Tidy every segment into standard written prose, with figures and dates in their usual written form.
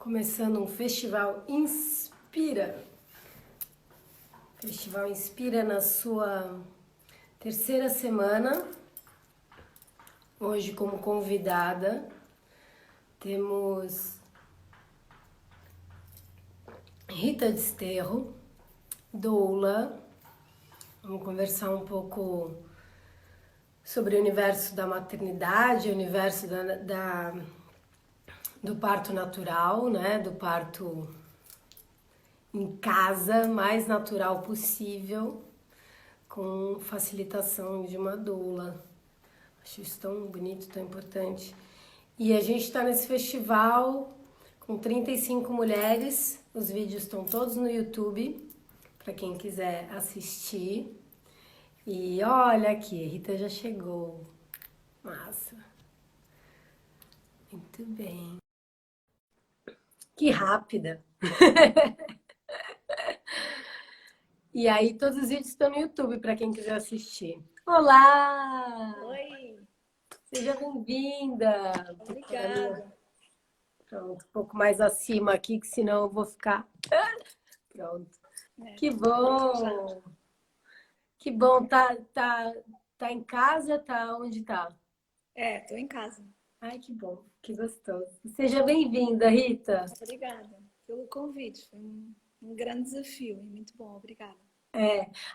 Começando um Festival Inspira. Festival Inspira na sua terceira semana. Hoje, como convidada, temos Rita Desterro, doula. Vamos conversar um pouco sobre o universo da maternidade, o universo do parto natural, né? Do parto em casa, mais natural possível, com facilitação de uma doula. Acho isso tão bonito, tão importante. E a gente está nesse festival com 35 mulheres. Os vídeos estão todos no YouTube, para quem quiser assistir. E olha aqui, a Rita já chegou. Massa. Muito bem. Que rápida. E aí, todos os vídeos estão no YouTube para quem quiser assistir. Olá! Oi! Seja bem-vinda! Obrigada! Pronto, um pouco mais acima aqui, que senão eu vou ficar... Pronto. Que Já. bom! Que bom! Tá em casa? Tá onde tá? Tô em casa. Ai, que bom! Que gostoso! Seja bem-vinda, Rita! Obrigada pelo convite. Foi um grande desafio e muito bom. Obrigada.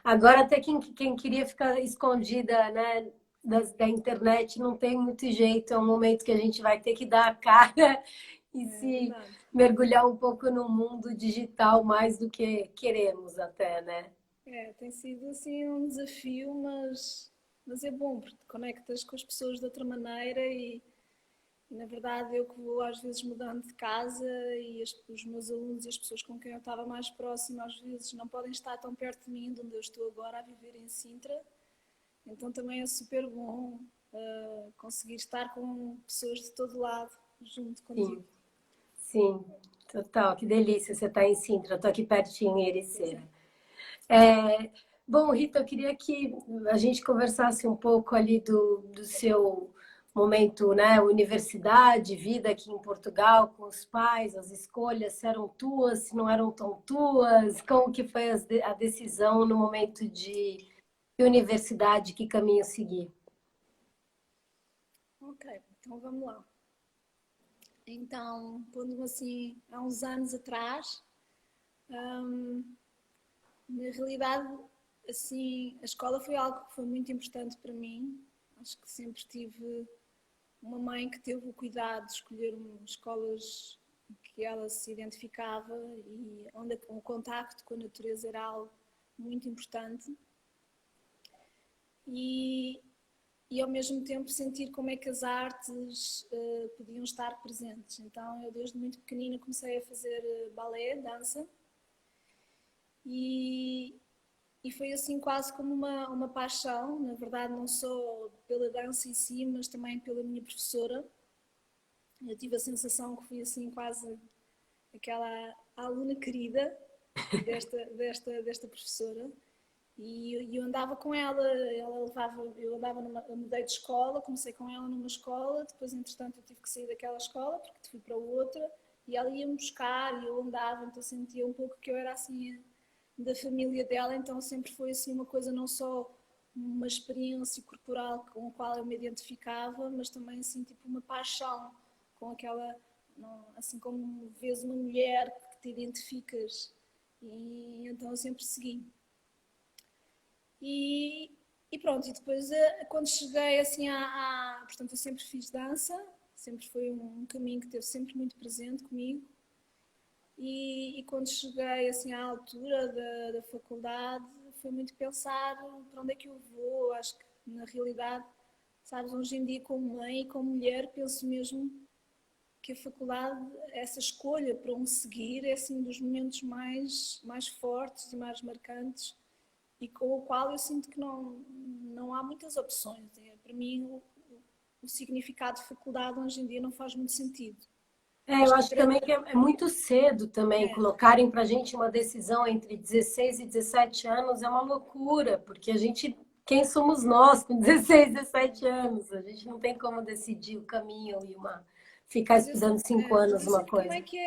Agora até quem queria ficar escondida, né, da internet não tem muito jeito, é um momento que a gente vai ter que dar a cara e se Verdade. mergulhar um pouco no mundo digital mais do que queremos até, né? Tem sido assim um desafio, mas é bom porque te conectas com as pessoas de outra maneira e na verdade eu que vou às vezes mudando de casa e os meus alunos e as pessoas com quem eu estava mais próxima às vezes não podem estar tão perto de mim de onde eu estou agora a viver em Sintra. Então também é super bom conseguir estar com pessoas de todo lado junto contigo. Sim, total, que delícia você estar em Sintra, eu tô aqui pertinho em Ericeira. Bom, Rita, eu queria que a gente conversasse um pouco ali do seu momento, né? Universidade, vida aqui em Portugal, com os pais, as escolhas, se eram tuas, se não eram tão tuas, como que foi a decisão no momento de universidade, que caminho seguir? Ok, então vamos lá. Então, pondo-me assim, há uns anos atrás, na realidade, assim, a escola foi algo que foi muito importante para mim. Acho que sempre tive uma mãe que teve o cuidado de escolher escolas que ela se identificava e onde o contacto com a natureza era algo muito importante. E ao mesmo tempo sentir como é que as artes podiam estar presentes. Então eu desde muito pequenina comecei a fazer balé, dança e foi assim quase como uma paixão, na verdade não só pela dança em si, mas também pela minha professora. Eu tive a sensação que fui assim quase aquela aluna querida desta professora. E eu andava com ela levava, eu mudei de escola, comecei com ela numa escola, depois entretanto eu tive que sair daquela escola porque fui para outra e ela ia-me buscar e eu andava, então sentia um pouco que eu era assim da família dela, então sempre foi assim uma coisa não só uma experiência corporal com a qual eu me identificava, mas também assim tipo uma paixão com aquela, assim como vês uma mulher que te identificas e então eu sempre segui. E, e pronto, e depois quando cheguei assim portanto eu sempre fiz dança, sempre foi um caminho que esteve sempre muito presente comigo. E quando cheguei assim à altura da faculdade, foi muito pensar para onde é que eu vou. Acho que na realidade, sabes, hoje em dia como mãe e como mulher, penso mesmo que a faculdade, essa escolha para onde seguir, é assim dos momentos mais fortes e mais marcantes e com o qual eu sinto que não há muitas opções. Para mim, o significado de faculdade hoje em dia não faz muito sentido. Eu acho também que é muito cedo também É, colocarem para a gente uma decisão entre 16 e 17 anos, é uma loucura, porque quem somos nós com 16, 17 anos? A gente não tem como decidir o caminho e uma ficar Mas eu, estudando cinco mas anos eu uma sinto coisa. também que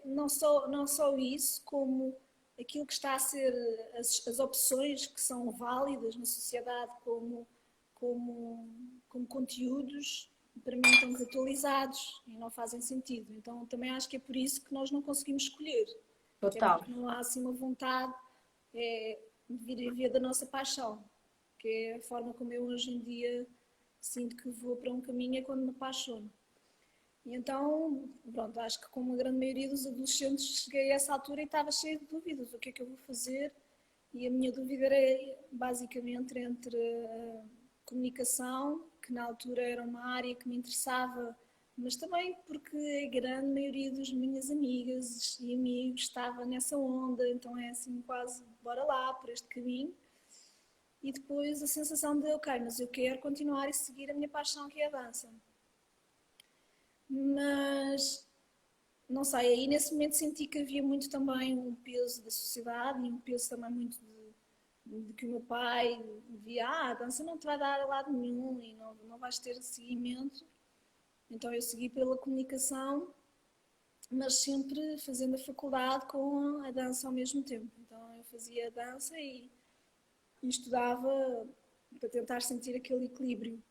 não só isso, como aquilo que está a ser as opções que são válidas na sociedade como, como conteúdos, para mim estão desatualizados e não fazem sentido. Então também acho que é por isso que nós não conseguimos escolher. É Total. porque não há assim uma vontade de vir a ver da nossa paixão, que é a forma como eu hoje em dia sinto que vou para um caminho é quando me apaixono. E então, pronto, acho que como a grande maioria dos adolescentes cheguei a essa altura e estava cheia de dúvidas, o que é que eu vou fazer? E a minha dúvida era basicamente entre a comunicação, que na altura era uma área que me interessava, mas também porque a grande maioria das minhas amigas e amigos estava nessa onda, então é assim quase, bora lá, por este caminho. E depois a sensação de, ok, mas eu quero continuar e seguir a minha paixão que é a dança. Mas não sei, aí nesse momento senti que havia muito também um peso da sociedade e um peso também muito de que o meu pai via, a dança não te vai dar a lado nenhum e não vais ter seguimento. Então eu segui pela comunicação, mas sempre fazendo a faculdade com a dança ao mesmo tempo. Então eu fazia a dança e estudava para tentar sentir aquele equilíbrio.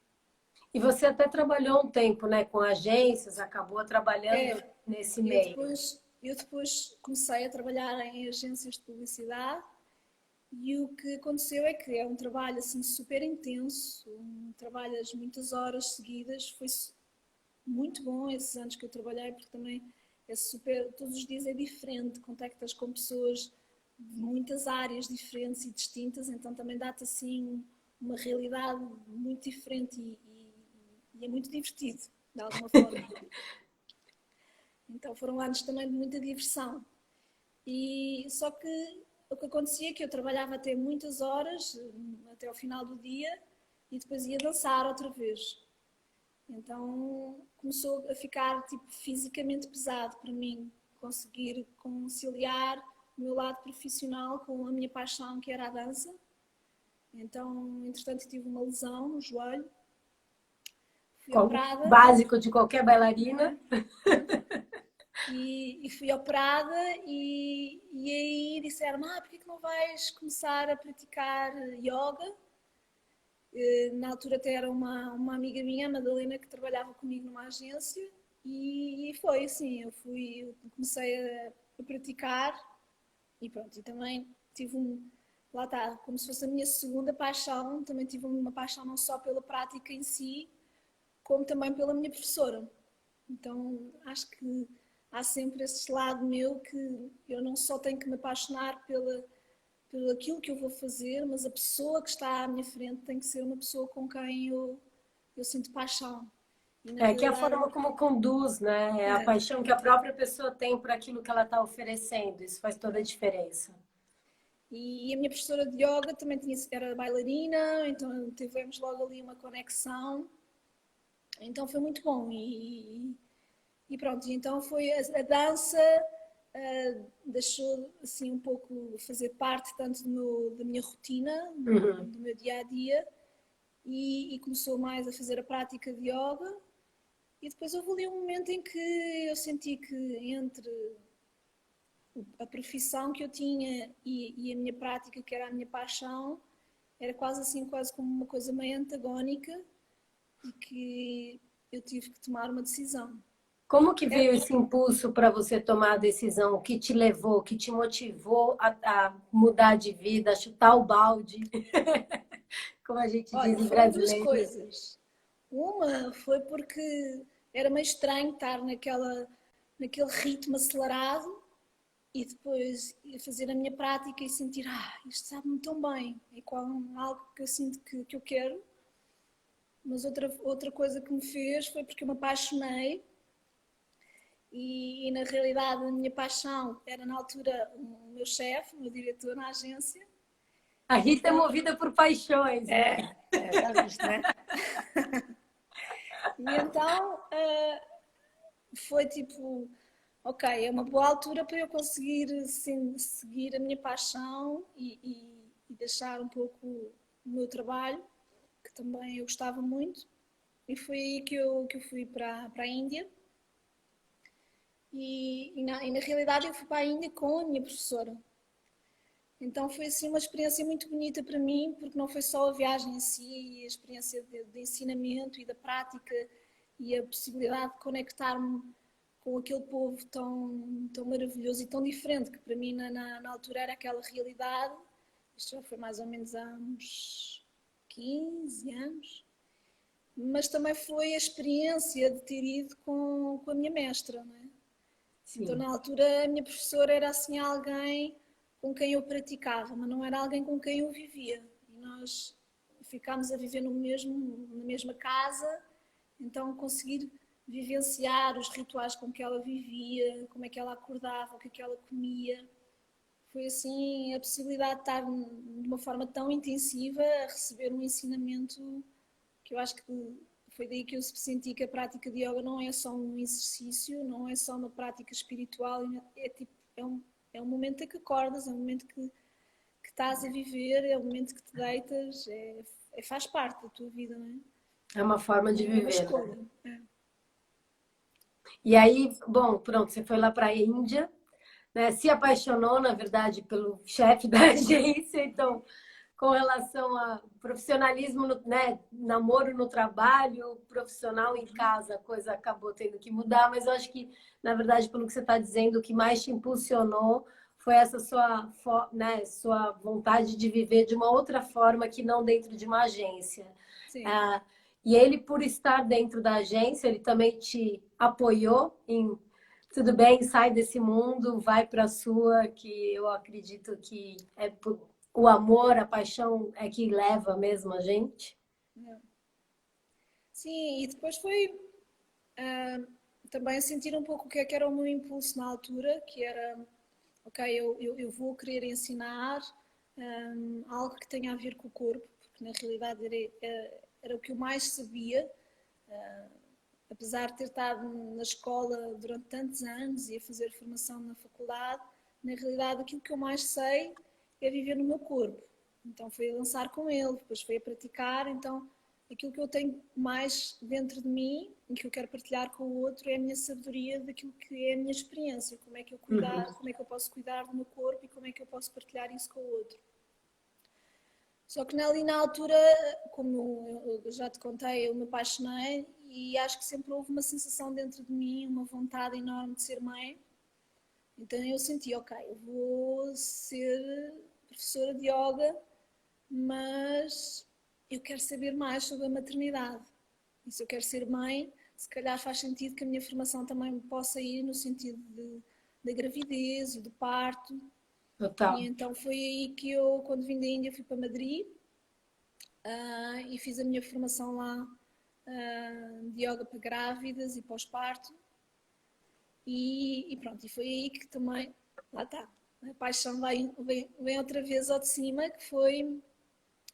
E você até trabalhou um tempo, né, com agências, acabou trabalhando É, nesse meio. eu depois comecei a trabalhar em agências de publicidade e o que aconteceu é que é um trabalho assim super intenso, trabalhas muitas horas seguidas, foi muito bom esses anos que eu trabalhei porque também é super, todos os dias é diferente, contactas com pessoas de muitas áreas diferentes e distintas, então também dá-te assim uma realidade muito diferente e é muito divertido, de alguma forma. Então foram anos também de muita diversão. E só que o que acontecia é que eu trabalhava até muitas horas, até ao final do dia, e depois ia dançar outra vez. Então começou a ficar tipo fisicamente pesado para mim conseguir conciliar o meu lado profissional com a minha paixão que era a dança. Então, entretanto, tive uma lesão no joelho, fui Como operada básico de qualquer bailarina. e fui operada e aí disseram, porquê que não vais começar a praticar yoga? Na altura até era uma amiga minha, a Madalena, que trabalhava comigo numa agência e foi assim, eu comecei a praticar e pronto, e também tive lá está, como se fosse a minha segunda paixão, também tive uma paixão não só pela prática em si, como também pela minha professora. Então acho que há sempre esse lado meu que eu não só tenho que me apaixonar pelo aquilo que eu vou fazer, mas a pessoa que está à minha frente tem que ser uma pessoa com quem eu sinto paixão. E na É que é a realidade, forma como conduz, né? É a é, paixão que a própria pessoa tem por aquilo que ela está oferecendo. Isso faz toda a diferença. e a minha professora de yoga também era bailarina, então tivemos logo ali uma conexão. Então foi muito bom. E pronto, então foi a dança deixou assim um pouco fazer parte tanto da minha rotina, Uhum. do meu dia a dia, e começou mais a fazer a prática de yoga. E depois houve ali um momento em que eu senti que entre a profissão que eu tinha e a minha prática, que era a minha paixão, era quase assim, quase como uma coisa meio antagónica e que eu tive que tomar uma decisão. Como que É, veio esse impulso para você tomar a decisão? O que te levou, o que te motivou a mudar de vida, a chutar o balde, como a gente olha, diz em foram duas brasileiro? coisas. Uma foi porque era meio estranho estar naquele ritmo acelerado e depois fazer a minha prática e sentir, isto sabe-me tão bem, é algo que eu sinto que eu quero. Mas outra coisa que me fez foi porque eu me apaixonei e na realidade a minha paixão era na altura o meu chefe, o meu diretor na agência. A Rita é Então, movida por paixões, né? já viste, né? E então foi tipo, ok, é uma boa altura para eu conseguir assim, seguir a minha paixão e deixar um pouco o meu trabalho, que também eu gostava muito. E foi aí que eu fui para a Índia. e na realidade eu fui para a Índia com a minha professora. Então foi assim uma experiência muito bonita para mim, porque não foi só a viagem em si, a experiência de ensinamento e da prática e a possibilidade de conectar-me com aquele povo tão maravilhoso e tão diferente, que para mim na altura era aquela realidade. Isto já foi mais ou menos há uns 15 anos. Mas também foi a experiência de ter ido com a minha mestra, não é? Então, Sim. na altura, a minha professora era assim alguém com quem eu praticava, mas não era alguém com quem eu vivia. E nós ficámos a viver na mesma casa, então conseguir vivenciar os rituais com que ela vivia, como é que ela acordava, o que é que ela comia. Foi assim a possibilidade de estar de uma forma tão intensiva a receber um ensinamento que eu acho que foi daí que eu senti que a prática de yoga não é só um exercício, não é só uma prática espiritual, é um momento em que acordas, é um momento que estás a viver, é um momento que te deitas, faz parte da tua vida, não É uma forma de é? É uma viver, né? escolha. É. E aí, bom, pronto, você foi lá para a Índia, né? Se apaixonou, na verdade, pelo chefe da agência, então, com relação a profissionalismo, né? Namoro no trabalho, profissional em casa, a coisa acabou tendo que mudar, mas eu acho que, na verdade, pelo que você está dizendo, o que mais te impulsionou foi essa sua, né, sua vontade de viver de uma outra forma que não dentro de uma agência. Sim. Ah, e ele, por estar dentro da agência, ele também te apoiou em tudo bem, sai desse mundo, vai para a sua, que eu acredito que o amor, a paixão é que leva mesmo a gente. Sim, e depois foi também sentir um pouco o que era o meu impulso na altura, que era, ok, eu vou querer ensinar algo que tenha a ver com o corpo, porque na realidade era o que eu mais sabia, apesar de ter estado na escola durante tantos anos e a fazer formação na faculdade, na realidade aquilo que eu mais sei é viver no meu corpo. Então foi a dançar com ele, depois foi a praticar, então aquilo que eu tenho mais dentro de mim e que eu quero partilhar com o outro é a minha sabedoria daquilo que é a minha experiência, como é que Uhum. como é que eu posso cuidar do meu corpo e como é que eu posso partilhar isso com o outro. Só que ali na altura, como eu já te contei, eu me apaixonei e acho que sempre houve uma sensação dentro de mim, uma vontade enorme de ser mãe. Então eu senti, ok, eu vou ser professora de yoga, mas eu quero saber mais sobre a maternidade. E se eu quero ser mãe, se calhar faz sentido que a minha formação também possa ir no sentido da gravidez e do parto. E Total. então foi aí que eu, quando vim da Índia, fui para Madrid e fiz a minha formação lá de yoga para grávidas e pós-parto. E pronto, e foi aí que também, lá está, a paixão vem outra vez ao de cima, que foi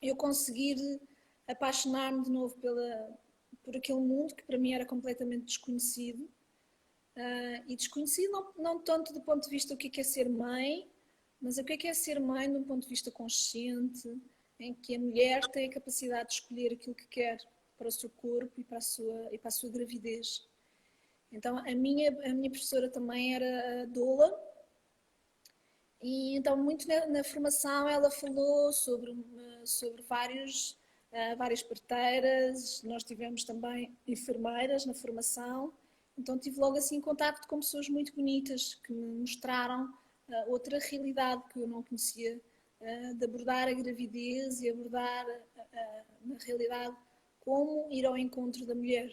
eu conseguir apaixonar-me de novo por aquele mundo que para mim era completamente desconhecido. E desconhecido não tanto do ponto de vista do que é ser mãe, mas o que é ser mãe de um ponto de vista consciente, em que a mulher tem a capacidade de escolher aquilo que quer para o seu corpo e para a sua gravidez. Então a minha professora também era doula e então muito na formação ela falou sobre várias parteiras, nós tivemos também enfermeiras na formação, então tive logo assim contacto com pessoas muito bonitas que me mostraram outra realidade que eu não conhecia, de abordar a gravidez e abordar na realidade como ir ao encontro da mulher.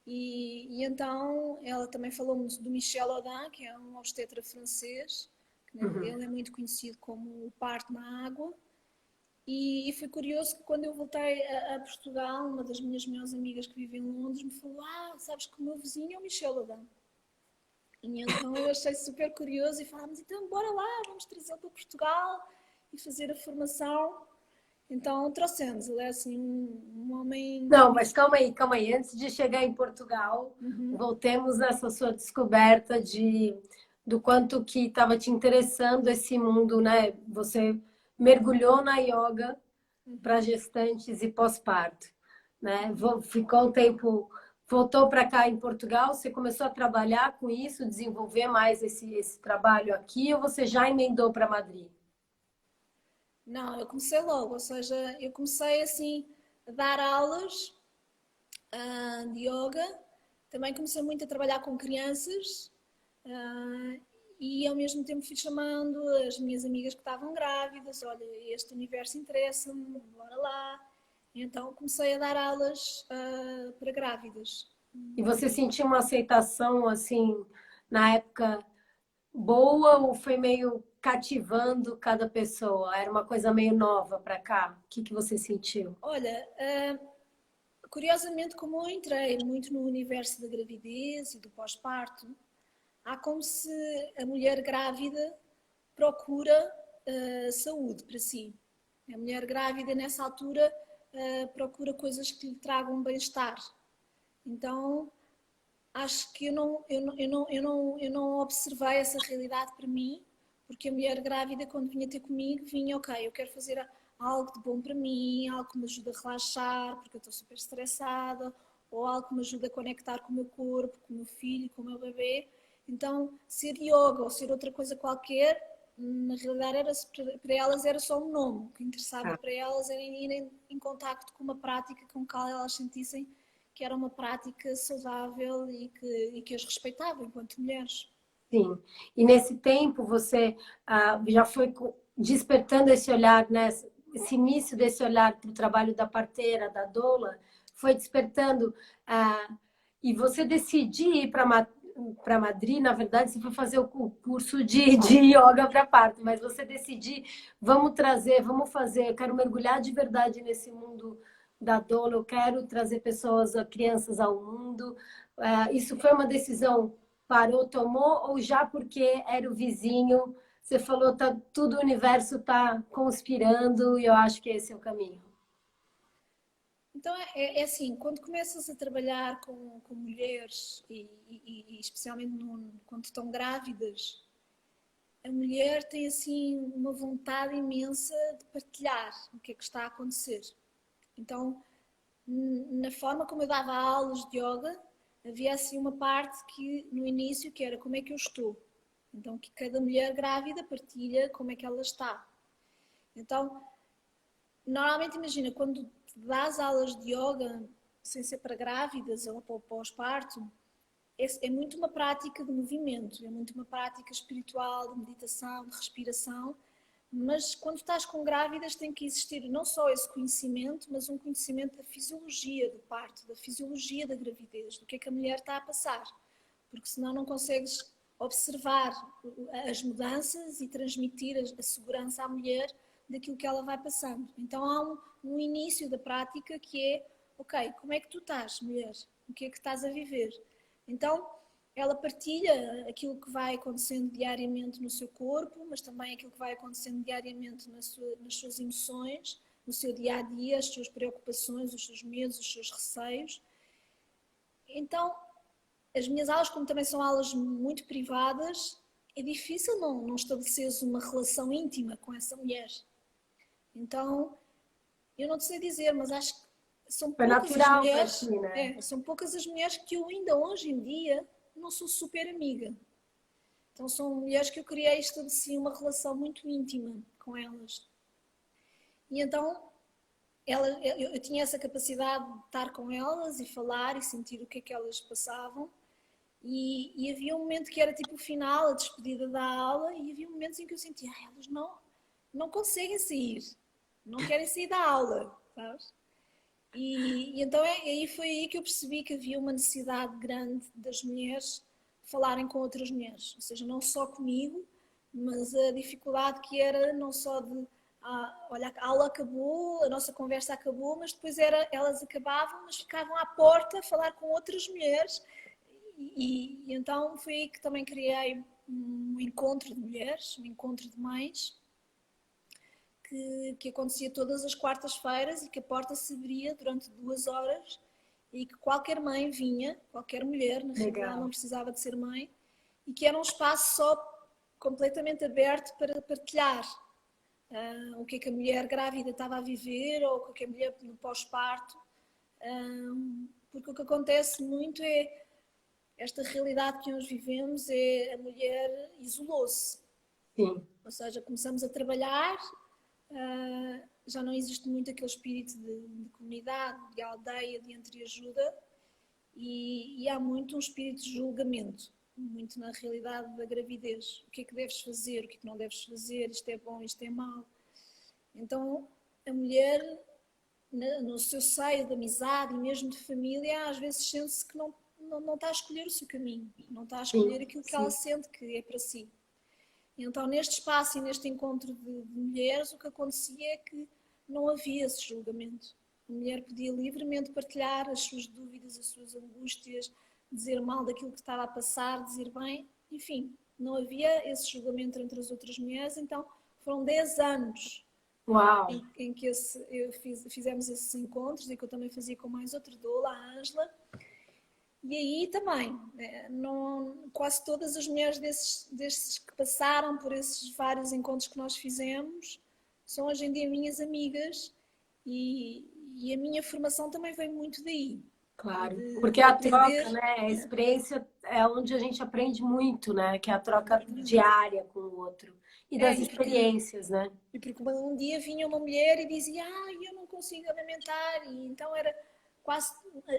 E então ela também falou-me do Michel Audin, que é um obstetra francês, que Uhum. ele é muito conhecido como o parto na água. E foi curioso que quando eu voltei a Portugal, uma das minhas melhores amigas que vive em Londres me falou: sabes que o meu vizinho é o Michel Audin. E então eu achei super curioso e falámos: então bora lá, vamos trazê-lo para Portugal e fazer a formação. Então trouxemos, ele é assim um homem. Não, mas calma aí, calma aí. Antes de chegar em Portugal, Uhum, voltemos nessa sua descoberta do quanto que estava te interessando esse mundo, né? Você mergulhou na yoga para uhum, gestantes e pós-parto, né? uhum. Ficou um tempo voltou para cá em Portugal, você começou a trabalhar com isso, desenvolver mais esse trabalho aqui, ou você já emendou para Madrid? Não, eu comecei logo, ou seja, eu comecei assim a dar aulas de yoga. Também comecei muito a trabalhar com crianças ah, e ao mesmo tempo fui chamando as minhas amigas que estavam grávidas, olha, este universo interessa-me, bora lá. Então comecei a dar aulas para grávidas. E você sentiu uma aceitação, assim, na época boa ou foi meio cativando cada pessoa? Era uma coisa meio nova para cá? O que que você sentiu? Olha, curiosamente, como eu entrei muito no universo da gravidez e do pós-parto, há como se a mulher grávida procura saúde para si. A mulher grávida, nessa altura, procura coisas que lhe tragam bem-estar. Então, acho que eu não observei essa realidade para mim, porque a mulher grávida, quando vinha ter comigo, vinha, ok, eu quero fazer algo de bom para mim, algo que me ajude a relaxar, porque eu estou super estressada, ou algo que me ajude a conectar com o meu corpo, com o meu filho, com o meu bebê. Então, ser yoga ou ser outra coisa qualquer, na realidade, para elas era só um nome. O que interessava Ah, para elas era ir em contacto com uma prática com a qual elas sentissem que era uma prática saudável e que as respeitava enquanto mulheres. sim. E nesse tempo você já foi despertando esse olhar, né? Esse início desse olhar para o trabalho da parteira, da doula, foi despertando. E você decidiu ir para Madrid, na verdade, você foi fazer o curso de yoga para parto, mas você decidiu, vamos trazer, vamos fazer, eu quero mergulhar de verdade nesse mundo da doula, eu quero trazer pessoas, crianças ao mundo. Isso foi uma decisão, parou, tomou, ou já porque era o vizinho, você falou, tá, tudo o universo está conspirando e eu acho que esse é o caminho. Então é assim, quando começas a trabalhar com mulheres e especialmente quando estão grávidas, a mulher tem assim uma vontade imensa de partilhar o que é que está a acontecer. Então, na forma como eu dava aulas de yoga, havia assim uma parte que no início que era como é que eu estou. Então, que cada mulher grávida partilha como é que ela está. Então, normalmente imagina, quando dás aulas de yoga, sem ser para grávidas ou para o pós-parto, é muito uma prática de movimento, é muito uma prática espiritual, de meditação, de respiração, mas quando estás com grávidas tem que existir não só esse conhecimento, mas um conhecimento da fisiologia do parto, da fisiologia da gravidez, do que é que a mulher está a passar, porque senão não consegues observar as mudanças e transmitir a segurança à mulher daquilo que ela vai passando. Então há um início da prática que é, ok, como é que tu estás, mulher? O que é que estás a viver? Então ela partilha aquilo que vai acontecendo diariamente no seu corpo, mas também aquilo que vai acontecendo diariamente nas suas emoções, no seu dia a dia, as suas preocupações, os seus medos, os seus receios. Então, as minhas aulas, como também são aulas muito privadas, é difícil não estabeleceres uma relação íntima com essa mulher. Então, eu não te sei dizer, mas acho que são Foi poucas as natural para mulheres, ti, né? são poucas as mulheres que eu ainda hoje em dia não sou super amiga. Então são mulheres que eu criei e estabeleci uma relação muito íntima com elas. E então eu tinha essa capacidade de estar com elas e falar e sentir o que é que elas passavam. E havia um momento que era tipo o final, a despedida da aula, e havia momentos em que eu sentia, elas não conseguem sair, não querem sair da aula, sabes? E então aí foi aí que eu percebi que havia uma necessidade grande das mulheres falarem com outras mulheres, ou seja, não só comigo, mas a dificuldade que era não só de olha, a aula acabou, a nossa conversa acabou, mas depois elas acabavam, mas ficavam à porta a falar com outras mulheres e então foi aí que também criei um encontro de mulheres, um encontro de mães, que acontecia todas as quartas-feiras e que a porta se abria durante 2 horas e que qualquer mãe vinha, qualquer mulher, na realidade não Legal. precisava de ser mãe, e que era um espaço só completamente aberto para partilhar o que é que a mulher grávida estava a viver ou o que é que a mulher no pós-parto, porque o que acontece muito é esta realidade que hoje vivemos é a mulher isolou-se. Sim, Ou seja, começamos a trabalhar, já não existe muito aquele espírito de comunidade, de aldeia, de entreajuda, e há muito um espírito de julgamento, muito na realidade da gravidez. O que é que deves fazer, o que é que não deves fazer, isto é bom, isto é mau. Então, a mulher, no seu seio de amizade e mesmo de família, às vezes sente-se que não está a escolher o seu caminho, não está a escolher sim, aquilo que ela sim. sente que é para si. Então, neste espaço e neste encontro de mulheres, o que acontecia é que não havia esse julgamento. A mulher podia livremente partilhar as suas dúvidas, as suas angústias, dizer mal daquilo que estava a passar, dizer bem, enfim, não havia esse julgamento entre as outras mulheres. Então, foram 10 anos Uau! em que fizemos esses encontros e que eu também fazia com mais outra doula, a Ângela. E aí também, quase todas as mulheres desses que passaram por esses vários encontros que nós fizemos são hoje em dia minhas amigas e a minha formação também veio muito daí. Claro, porque De a troca, aprender. né, a experiência é onde a gente aprende muito, né, que é a troca diária com o outro e É, das experiências, né? e porque um dia vinha uma mulher e dizia, eu não consigo amamentar, e então era quase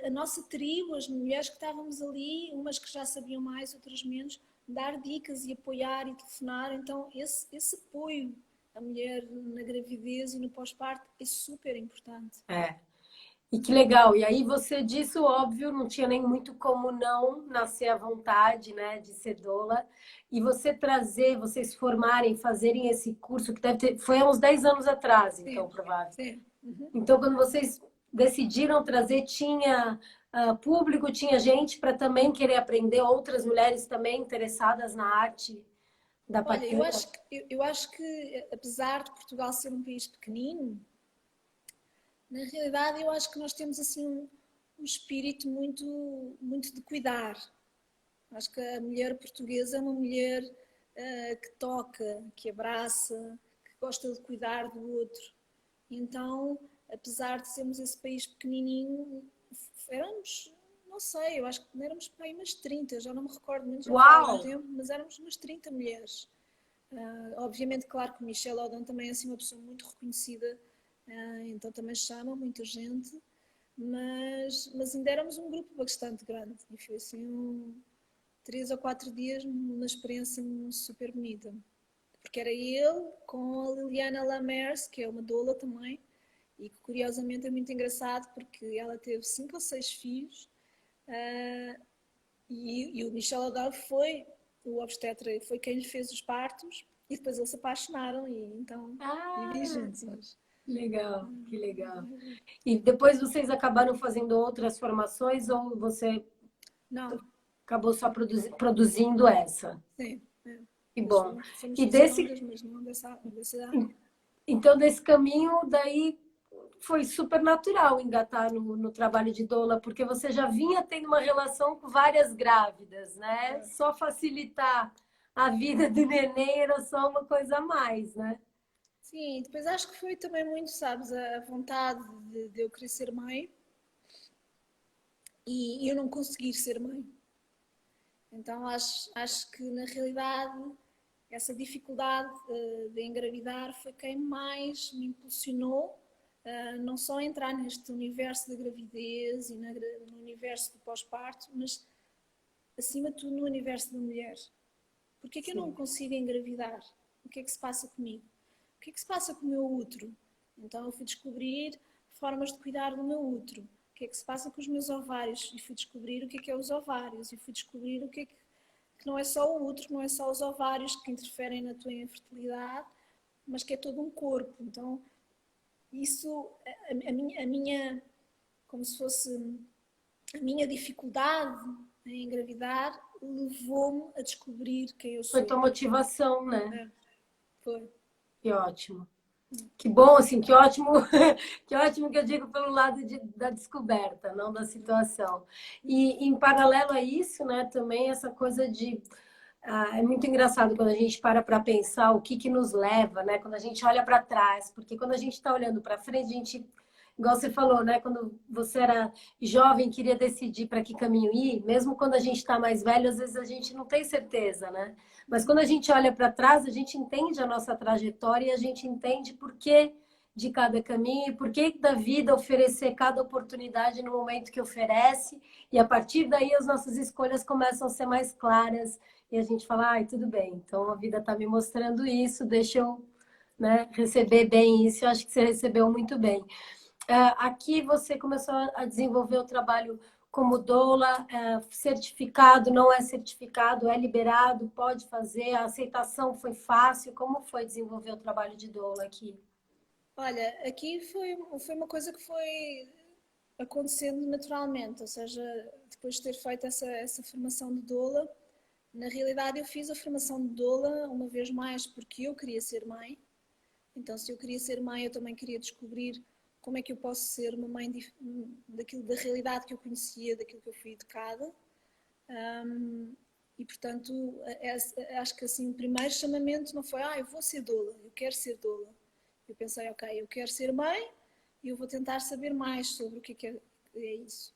a nossa tribo, as mulheres que estávamos ali, umas que já sabiam mais, outras menos, dar dicas e apoiar e telefonar. Então esse apoio à mulher na gravidez e no pós-parto é super importante. É. E que legal. E aí você disse, óbvio, não tinha nem muito como não nascer à vontade, né, de ser doula. E você trazer, vocês formarem, fazerem esse curso, que deve ter, foi há uns 10 anos atrás, então, Sim, provável. sim. Uhum. Então, quando vocês decidiram trazer, tinha público, tinha gente para também querer aprender, outras mulheres também interessadas na arte da Olha, parteira? eu acho que apesar de Portugal ser um país pequenino, na realidade eu acho que nós temos assim um espírito muito de cuidar. Acho que a mulher portuguesa é uma mulher que toca, que abraça, que gosta de cuidar do outro. Então, apesar de sermos esse país pequenininho, éramos, não sei, eu acho que éramos para aí umas 30, já não me recordo muito, já foi há algum Uau! tempo, mas éramos umas 30 mulheres. Obviamente, claro que o Michel Audin também é assim uma pessoa muito reconhecida, então também chama muita gente, mas ainda éramos um grupo bastante grande e foi assim 3 ou 4 dias, uma experiência super bonita. Porque era ele com a Liliana Lamers, que é uma doula também, e que curiosamente é muito engraçado porque ela teve 5 ou 6 filhos e o Michel Adolfo foi o obstetra, foi quem lhe fez os partos e depois eles se apaixonaram e então vivem Ah, juntos hoje. legal, que legal. E depois vocês acabaram fazendo outras formações ou você Não, acabou só produzindo essa? sim, é. Que Mas bom. fomos E fazer desse, outras, mas não dessa área. então, desse caminho, daí foi super natural engatar no trabalho de doula, porque você já vinha tendo uma relação com várias grávidas, né? É. Só facilitar a vida do neném era só uma coisa a mais, né? Sim, depois acho que foi também muito, sabes, a vontade de eu querer ser mãe e eu não conseguir ser mãe. Então acho que na realidade essa dificuldade de engravidar foi quem mais me impulsionou não só a entrar neste universo da gravidez e no universo do pós-parto, mas acima de tudo no universo da mulher. Porque é que eu não Sim. consigo engravidar? O que é que se passa comigo? O que é que se passa com o meu útero? Então eu fui descobrir formas de cuidar do meu útero. O que é que se passa com os meus ovários? E fui descobrir o que é os ovários. E fui descobrir o que é que não é só o útero, não é só os ovários que interferem na tua infertilidade, mas que é todo um corpo. Então, isso, a minha como se fosse a minha dificuldade em engravidar, levou-me a descobrir quem eu Foi tua sou. motivação, né? É, foi. Que ótimo. Que bom, assim, que ótimo, que ótimo que eu digo pelo lado da descoberta, não da situação. E em paralelo a isso, né, também essa coisa de é muito engraçado quando a gente para pensar o que nos leva, né? Quando a gente olha para trás, porque quando a gente está olhando para frente, a gente igual você falou, né? Quando você era jovem, queria decidir para que caminho ir, mesmo quando a gente está mais velho, às vezes a gente não tem certeza, né? Mas quando a gente olha para trás, a gente entende a nossa trajetória e a gente entende por que de cada caminho e por que da vida oferecer cada oportunidade no momento que oferece. E a partir daí as nossas escolhas começam a ser mais claras e a gente fala, ai, tudo bem, então a vida está me mostrando isso, deixa eu, né, receber bem isso. Eu acho que você recebeu muito bem. Aqui você começou a desenvolver o trabalho como doula, certificado, não é certificado, é liberado, pode fazer, a aceitação foi fácil. Como foi desenvolver o trabalho de doula aqui? Olha, aqui foi uma coisa que foi acontecendo naturalmente, ou seja, depois de ter feito essa formação de doula, na realidade eu fiz a formação de doula uma vez mais porque eu queria ser mãe. Então, se eu queria ser mãe, eu também queria descobrir como é que eu posso ser uma mãe daquilo, da realidade que eu conhecia, daquilo que eu fui educada. E, portanto, acho que assim, o primeiro chamamento não foi, eu vou ser doula, eu quero ser doula. Eu pensei, ok, eu quero ser mãe e eu vou tentar saber mais sobre o que é isso.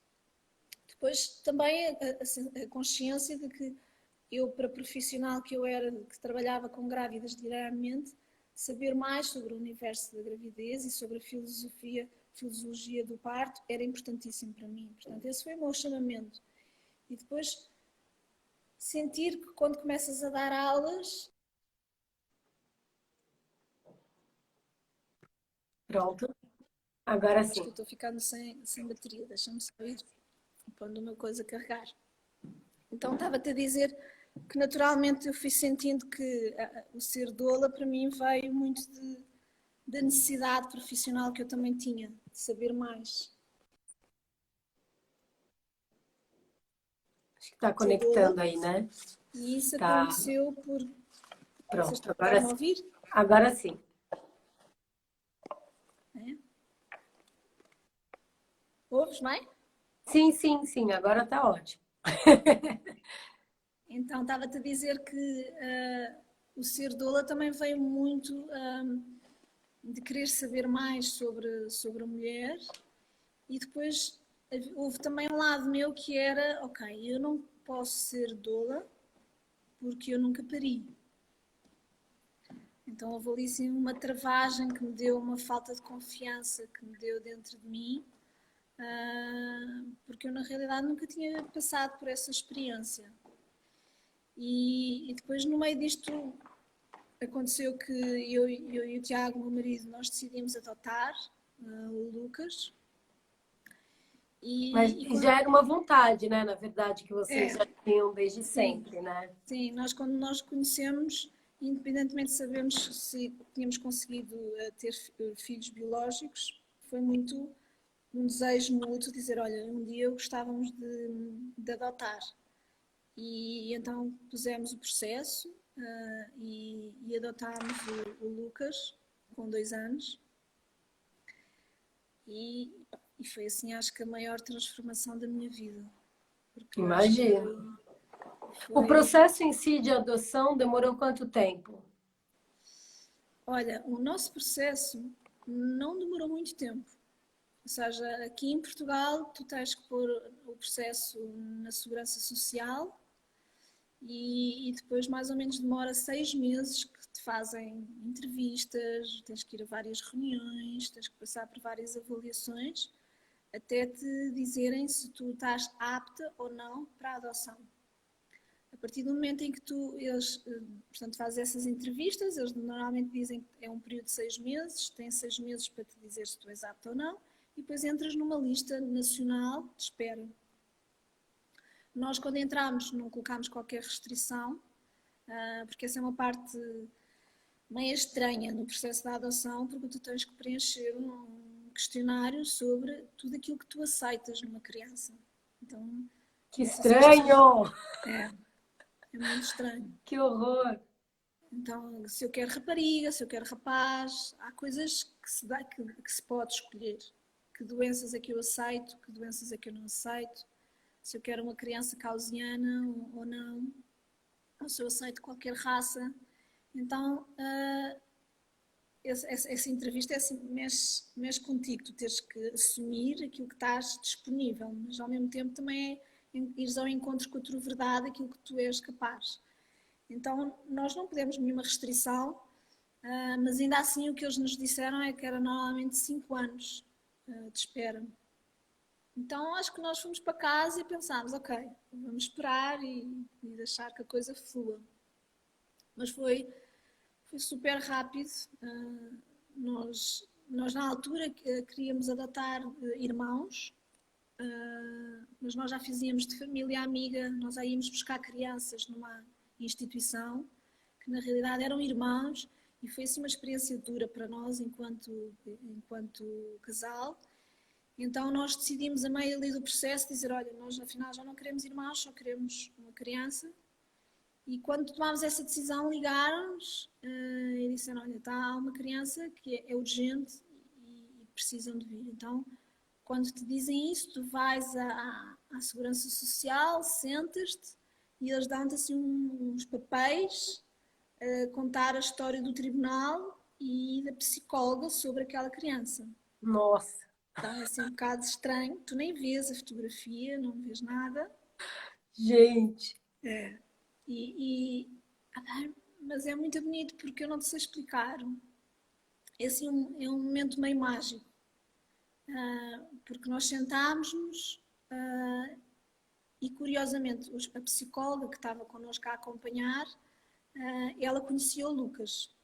Depois, também a consciência de que eu, para profissional que eu era, que trabalhava com grávidas diariamente, saber mais sobre o universo da gravidez e sobre a filosofia do parto era importantíssimo para mim. Portanto, esse foi o meu chamamento. E depois sentir que quando começas a dar aulas. Pronto, agora Acho que sim. eu estou ficando sem bateria, deixa-me só ir pondo uma coisa a carregar. Então estava-te a dizer que naturalmente eu fui sentindo que o ser doula para mim veio muito da necessidade profissional que eu também tinha, de saber mais. Acho que está Ser doula, conectando aí, né? e isso Tá, aconteceu por. Vocês pronto, agora estão a sim. ouvir? Agora sim. É? Ouves bem? Sim, sim, sim, agora tá ótimo. Então estava-te a dizer que o ser doula também veio muito de querer saber mais sobre a mulher e depois houve também um lado meu que era, ok, eu não posso ser doula porque eu nunca pari. Então houve ali sim uma travagem que me deu uma falta de confiança que me deu dentro de mim, porque eu na realidade nunca tinha passado por essa experiência. E depois no meio disto aconteceu que eu e o Tiago, meu marido, nós decidimos adotar o Lucas. Mas E quando, já era uma vontade, né? Na verdade, que vocês é, já tinham desde sim, sempre, né? sim, nós quando nós conhecemos, independentemente de sabermos se tínhamos conseguido ter filhos biológicos, foi muito um desejo mútuo, dizer, olha, um dia gostávamos de adotar. E então pusemos o processo e adotámos o Lucas com 2 anos. E, e foi assim, acho que a maior transformação da minha vida. Porque eu acho que Imagina. O foi. processo em si de adoção demorou quanto tempo? Olha, o nosso processo não demorou muito tempo. Ou seja, aqui em Portugal tu tens que pôr o processo na Segurança Social e depois mais ou menos demora 6 meses que te fazem entrevistas, tens que ir a várias reuniões, tens que passar por várias avaliações até te dizerem se tu estás apta ou não para a adoção. A partir do momento em que eles, portanto, fazem essas entrevistas, eles normalmente dizem que é um período de 6 meses, têm 6 meses para te dizer se tu és apto ou não, e depois entras numa lista nacional de espera. Nós, quando entramos, não colocámos qualquer restrição, porque essa é uma parte meio estranha no processo da adoção, porque tu tens que preencher um questionário sobre tudo aquilo que tu aceitas numa criança. Então, Que não sei se estas coisas. estranho! É muito estranho. Que horror! Então, se eu quero rapariga, se eu quero rapaz, há coisas que se pode escolher. Que doenças é que eu aceito, que doenças é que eu não aceito. Se eu quero uma criança causiana ou não, ou se eu aceito qualquer raça. Então, essa entrevista é assim, mexe contigo, tu tens que assumir aquilo que estás disponível, mas ao mesmo tempo também é ires ao encontro com a tua verdade, aquilo que tu és capaz. Então nós não podemos nenhuma restrição, mas ainda assim o que eles nos disseram é que era normalmente 5 anos de espera. Então acho que nós fomos para casa e pensámos, ok, vamos esperar e deixar que a coisa flua. Mas foi super rápido. Nós na altura queríamos adotar irmãos, mas nós já fazíamos de família amiga, nós já íamos buscar crianças numa instituição, que na realidade eram irmãos, e foi assim uma experiência dura para nós enquanto casal. Então nós decidimos a meio ali do processo dizer, olha, nós afinal já não queremos irmãos, só queremos uma criança. E quando tomámos essa decisão, ligaram-nos e disseram, olha, está uma criança que é urgente e precisam de vir. Então, quando te dizem isso, tu vais à Segurança Social, sentas-te e eles dão-te assim uns papéis a contar a história do tribunal e da psicóloga sobre aquela criança. Nossa. Então é assim um bocado estranho, tu nem vês a fotografia, não vês nada. Gente. Mas é muito bonito porque eu não te sei explicar. É assim é um momento meio mágico. Porque nós sentámos-nos e curiosamente a psicóloga que estava connosco a acompanhar, ela conhecia o Lucas.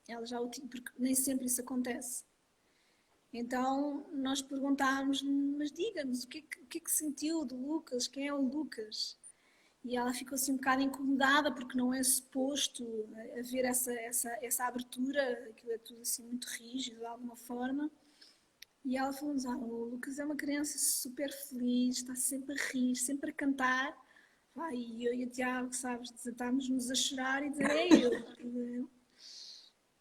Ela já o tinha, porque nem sempre isso acontece. Então nós perguntámos, mas diga-nos o que é que sentiu do Lucas? Quem é o Lucas? E ela ficou assim um bocado incomodada porque não é suposto haver essa abertura, aquilo é tudo assim muito rígido de alguma forma. E ela falou-nos, o Lucas é uma criança super feliz, está sempre a rir, sempre a cantar. E eu e o Tiago, sabes, desatámos-nos a chorar e dizer, é ele.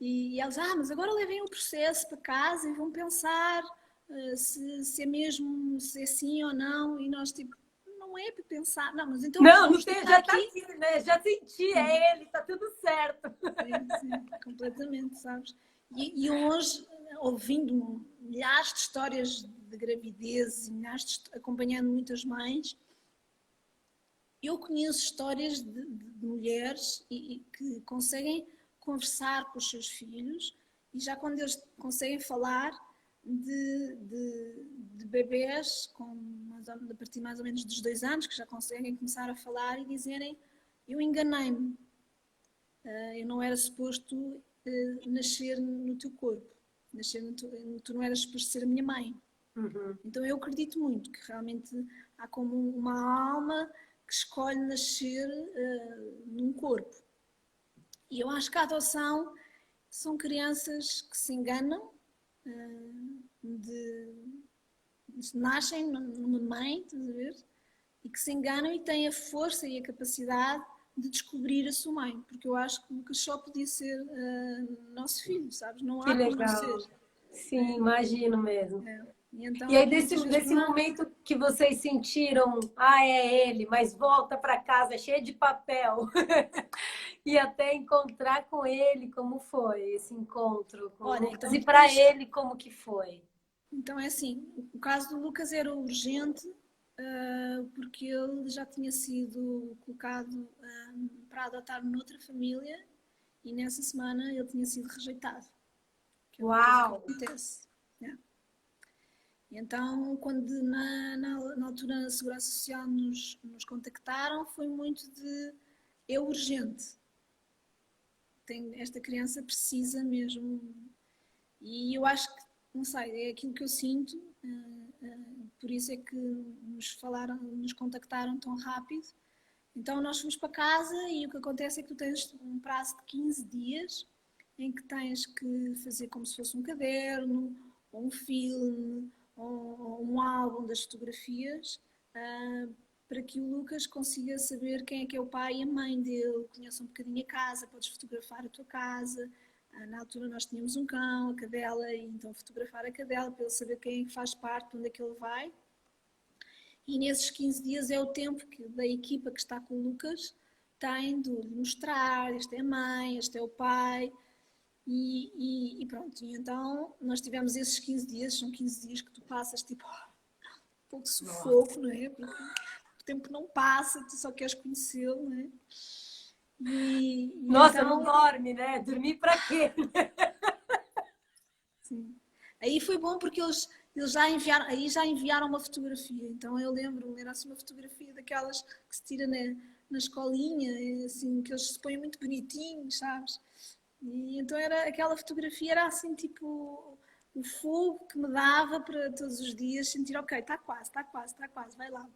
E eles, mas agora levem o processo para casa e vão pensar se é mesmo, se é sim ou não. E nós, tipo, não é para pensar. Não, mas então não tem, já está aqui, né? Já senti, é ele, está tudo certo. Sim, completamente, sabes? E hoje, ouvindo milhares de histórias de gravidez, acompanhando muitas mães, eu conheço histórias de mulheres que conseguem conversar com os seus filhos e já quando eles conseguem falar de bebés a partir mais ou menos dos 2 anos, que já conseguem começar a falar e dizerem, eu enganei-me, eu não era suposto nascer no teu corpo, tu não eras suposto ser a minha mãe. Uhum. Então eu acredito muito que realmente há como uma alma que escolhe nascer num corpo. E eu acho que a adoção são crianças que se enganam, nascem numa mãe, estás a ver? E que se enganam e têm a força e a capacidade de descobrir a sua mãe, porque eu acho que o Lucas só podia ser nosso filho, sabes? Não há como não ser. Sim, imagino mesmo. Então, e aí, desse momento que vocês sentiram, é ele, mas volta para casa cheio de papel, e até encontrar com ele, como foi esse encontro com o Lucas? Então, e para ele, como que foi? Então é assim, o caso do Lucas era urgente, porque ele já tinha sido colocado para adotar noutra família e nessa semana ele tinha sido rejeitado. Que é uma coisa que acontece. Então, quando na altura a Segurança Social nos contactaram, foi muito de é urgente. Esta criança precisa mesmo. E eu acho que, não sei, é aquilo que eu sinto, por isso é que nos contactaram tão rápido. Então nós fomos para casa e o que acontece é que tu tens um prazo de 15 dias em que tens que fazer como se fosse um caderno, ou um filme, ou um álbum das fotografias, para que o Lucas consiga saber quem é o pai e a mãe dele, conheça um bocadinho a casa, podes fotografar a tua casa. Na altura nós tínhamos um cão, a cadela, e então fotografar a cadela para ele saber quem é que faz parte, onde é que ele vai. E nesses 15 dias é o tempo da equipa que está com o Lucas tem de lhe mostrar, este é a mãe, este é o pai, E pronto, e então nós tivemos esses 15 dias, são 15 dias que tu passas tipo um pouco de sufoco, não é? Porque o tempo não passa, tu só queres conhecê-lo, não é? E Nossa, não então, dorme, né? Dormir pra quê? sim. Aí foi bom porque eles já enviaram, aí já enviaram uma fotografia. Então eu lembro-me, era assim uma fotografia daquelas que se tira na escolinha, assim, que eles se põem muito bonitinhos, sabes? E então era aquela fotografia era assim tipo o fogo que me dava para todos os dias sentir, ok, está quase, está quase, está quase, vai lá.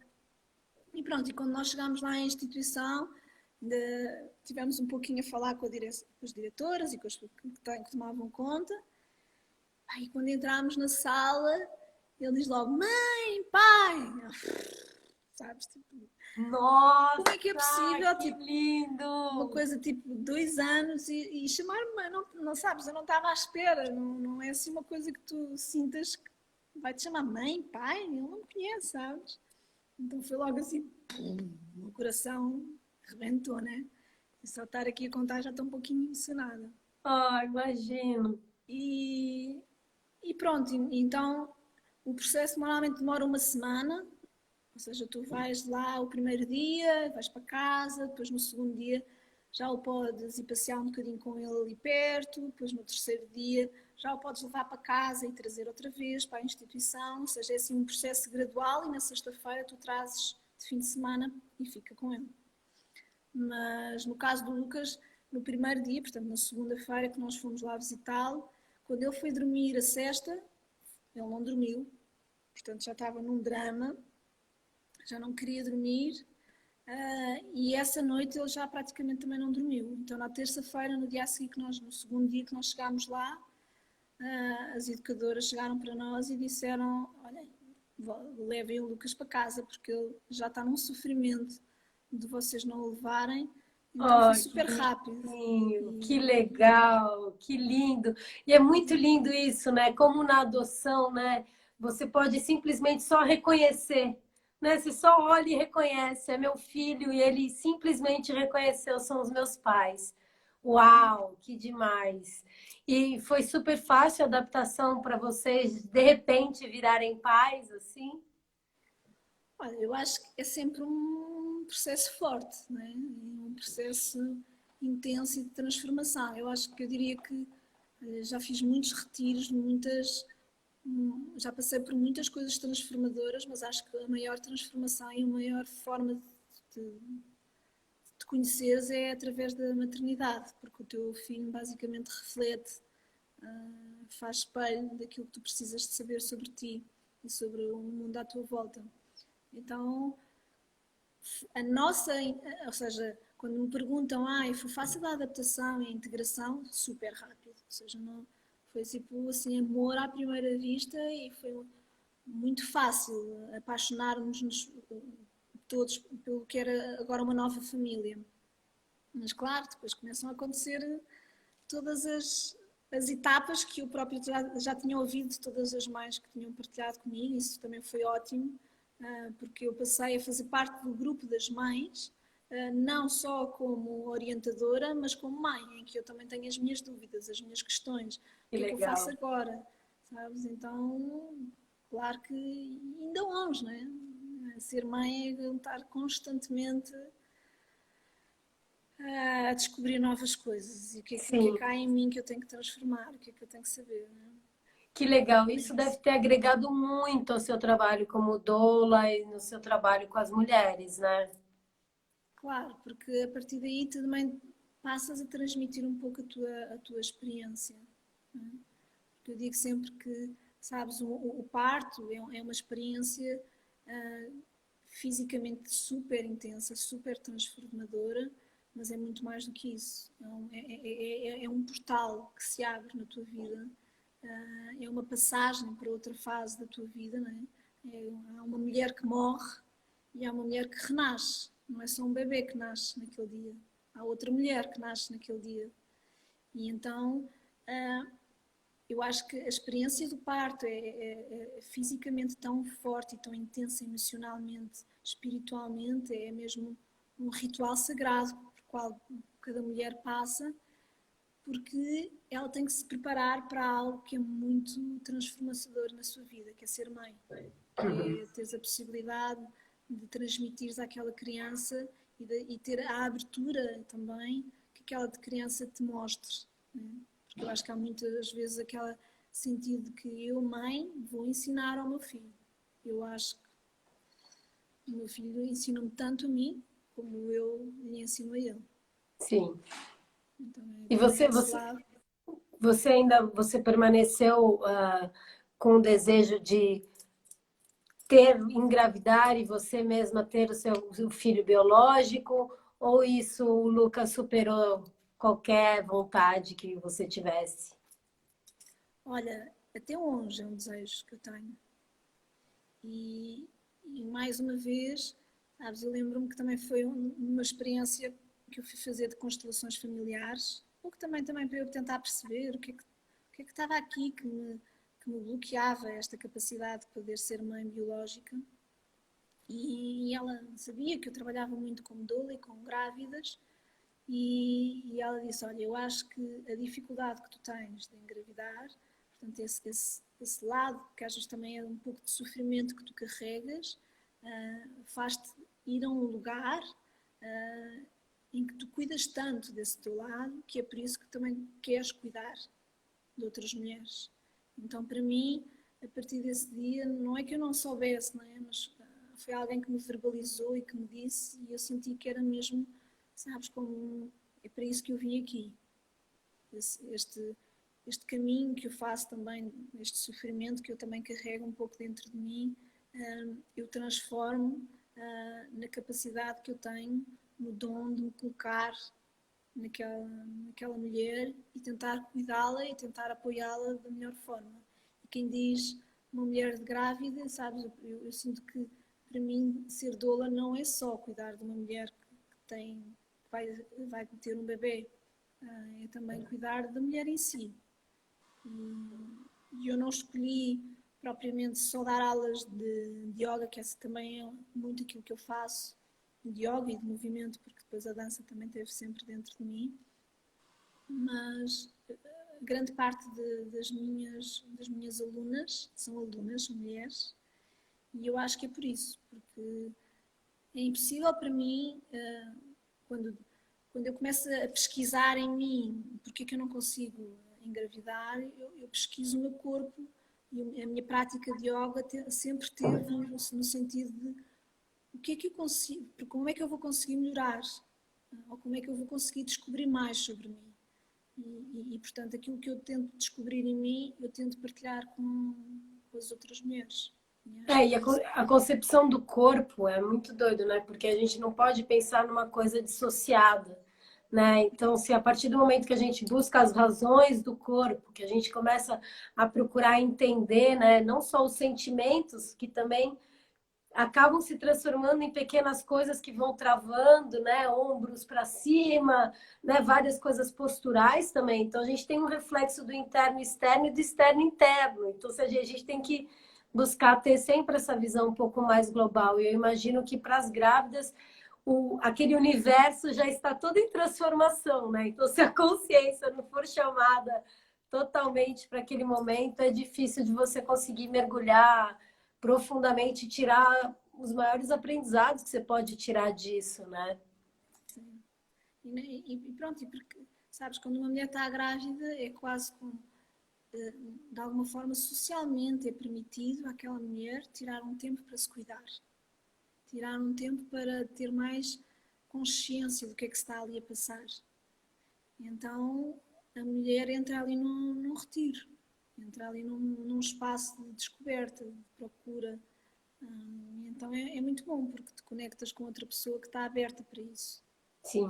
E pronto, e quando nós chegámos lá à instituição, tivemos um pouquinho a falar com as diretoras e com as que tomavam conta. Aí quando entramos na sala, ele diz logo, mãe, pai, sabes, tipo, como é que é Nossa, possível, que tipo, uma lindo! coisa tipo 2 anos e chamar-me, não sabes, eu não estava à espera, não é assim uma coisa que tu sintas que vai-te chamar mãe, pai, ele não me conhece, sabes? Então foi logo assim, pum, o coração rebentou, né? E só estar aqui a contar já estou um pouquinho emocionada. Ah, imagino. E, e pronto, então o processo normalmente demora uma semana, ou seja, tu vais lá o primeiro dia, vais para casa, depois no segundo dia já o podes ir passear um bocadinho com ele ali perto, depois no terceiro dia já o podes levar para casa e trazer outra vez para a instituição, ou seja, é assim um processo gradual e na sexta-feira tu trazes de fim de semana e fica com ele. Mas no caso do Lucas, no primeiro dia, portanto na segunda-feira que nós fomos lá visitá-lo, quando ele foi dormir a sesta, ele não dormiu, portanto já estava num drama, já não queria dormir. E essa noite ele já praticamente também não dormiu. Então na terça-feira, no dia a seguir, no segundo dia que nós chegámos lá, as educadoras chegaram para nós e disseram, olhem, levem o Lucas para casa porque ele já está num sofrimento de vocês não o levarem. Então foi Oh, que super rápido. bonitinho, que E, legal, que lindo. E é muito lindo isso, né? Como na adoção, né? Você pode simplesmente só reconhecer, né? Você só olha e reconhece, é meu filho, e ele simplesmente reconheceu, são os meus pais. Uau, que demais. E foi super fácil a adaptação para vocês, de repente, virarem pais, assim? olha, eu acho que é sempre um processo forte, não é? Um processo intenso e de transformação. Eu acho que eu diria que já fiz muitos retiros, já passei por muitas coisas transformadoras, mas acho que a maior transformação e a maior forma de conheceres é através da maternidade, porque o teu filho basicamente reflete, faz espelho daquilo que tu precisas de saber sobre ti e sobre o mundo à tua volta. Então, a nossa, ou seja, quando me perguntam, foi fácil a adaptação e a integração, super rápido, ou seja, não, foi tipo assim, amor à primeira vista e foi muito fácil apaixonarmos-nos todos pelo que era agora uma nova família. Mas claro, depois começam a acontecer todas as etapas que eu próprio já tinha ouvido de todas as mães que tinham partilhado comigo, isso também foi ótimo, porque eu passei a fazer parte do grupo das mães, não só como orientadora, mas como mãe, em que eu também tenho as minhas dúvidas, as minhas questões, o Que que é que eu faço legal. agora, sabes? Então, claro que ainda longe, não é? Ser mãe é estar constantemente a descobrir novas coisas e o que é que Sim. há em mim que eu tenho que transformar, o que é que eu tenho que saber. Não é? Que legal. Por Isso deve isso, ter agregado muito ao seu trabalho como doula e no seu trabalho com as mulheres, né? claro, porque a partir daí tu também passas a transmitir um pouco a tua experiência. Não é? Porque eu digo sempre que, sabes, o parto é uma experiência fisicamente super intensa, super transformadora, mas é muito mais do que isso. É um portal que se abre na tua vida, é uma passagem para outra fase da tua vida. Não é? Há uma mulher que morre e há uma mulher que renasce. Não é só um bebê que nasce naquele dia, há outra mulher que nasce naquele dia. E então eu acho que a experiência do parto é fisicamente tão forte e tão intensa emocionalmente, espiritualmente, é mesmo um ritual sagrado por qual cada mulher passa, porque ela tem que se preparar para algo que é muito transformador na sua vida, que é ser mãe, que é ter a possibilidade de transmitir àquela criança e ter a abertura também que aquela criança te mostre, né? Porque eu acho que há muitas vezes aquele sentido de que eu, mãe, vou ensinar ao meu filho. Eu acho que o meu filho ensina-me tanto a mim como eu lhe ensino a ele. Sim. Então, E também esse lado. você permaneceu com o desejo de engravidar e você mesma ter o filho biológico, ou isso o Lucas superou qualquer vontade que você tivesse? Olha, até onde é um desejo que eu tenho. E mais uma vez, sabes, eu lembro-me que também foi uma experiência que eu fui fazer de constelações familiares, o que também para eu tentar perceber o que é que estava aqui que me bloqueava esta capacidade de poder ser mãe biológica. E ela sabia que eu trabalhava muito com doula e com grávidas, e ela disse, olha, eu acho que a dificuldade que tu tens de engravidar, portanto esse lado, que às vezes também é um pouco de sofrimento que tu carregas, faz-te ir a um lugar em que tu cuidas tanto desse teu lado, que é por isso que também queres cuidar de outras mulheres. Então, para mim, a partir desse dia, não é que eu não soubesse, não é? Mas foi alguém que me verbalizou e que me disse, e eu senti que era mesmo, sabes, como é para isso que eu vim aqui. Este caminho que eu faço também, este sofrimento que eu também carrego um pouco dentro de mim, eu transformo na capacidade que eu tenho, no dom de me colocar naquela mulher e tentar cuidá-la e tentar apoiá-la da melhor forma. E quem diz uma mulher grávida, sabes, eu sinto que para mim ser doula não é só cuidar de uma mulher que vai ter um bebê, é também cuidar da mulher em si. E eu não escolhi propriamente só dar aulas de yoga, que essa também é muito aquilo que eu faço, de yoga e de movimento, porque depois a dança também esteve sempre dentro de mim, mas grande parte das minhas alunas são mulheres, e eu acho que é por isso, porque é impossível para mim, quando, quando eu começo a pesquisar em mim porque é que eu não consigo engravidar, eu pesquiso o meu corpo, e a minha prática de yoga sempre teve no sentido de o que é que eu consigo, como é que eu vou conseguir melhorar, ou como é que eu vou conseguir descobrir mais sobre mim. Portanto, aquilo que eu tento descobrir em mim, eu tento partilhar com as outras mulheres. E a concepção do corpo é muito doido, né? Porque a gente não pode pensar numa coisa dissociada, né? Então, se a partir do momento que a gente busca as razões do corpo, que a gente começa a procurar entender, né? Não só os sentimentos, que também acabam se transformando em pequenas coisas que vão travando, né? Ombros para cima, né? Várias coisas posturais também. Então, a gente tem um reflexo do interno externo e do externo interno. Então, a gente tem que buscar ter sempre essa visão um pouco mais global. E eu imagino que para as grávidas aquele universo já está todo em transformação, né? Então, se a consciência não for chamada totalmente para aquele momento, é difícil de você conseguir mergulhar profundamente e tirar os maiores aprendizados que você pode tirar disso, né? Sim. E pronto, e porque, sabes, quando uma mulher está grávida, é quase como, de alguma forma, socialmente é permitido àquela mulher tirar um tempo para se cuidar. Tirar um tempo para ter mais consciência do que é que se está ali a passar. Então, a mulher entra ali num retiro, entra ali num espaço de descoberta, de procura. Então é muito bom, porque te conectas com outra pessoa que está aberta para isso. Sim.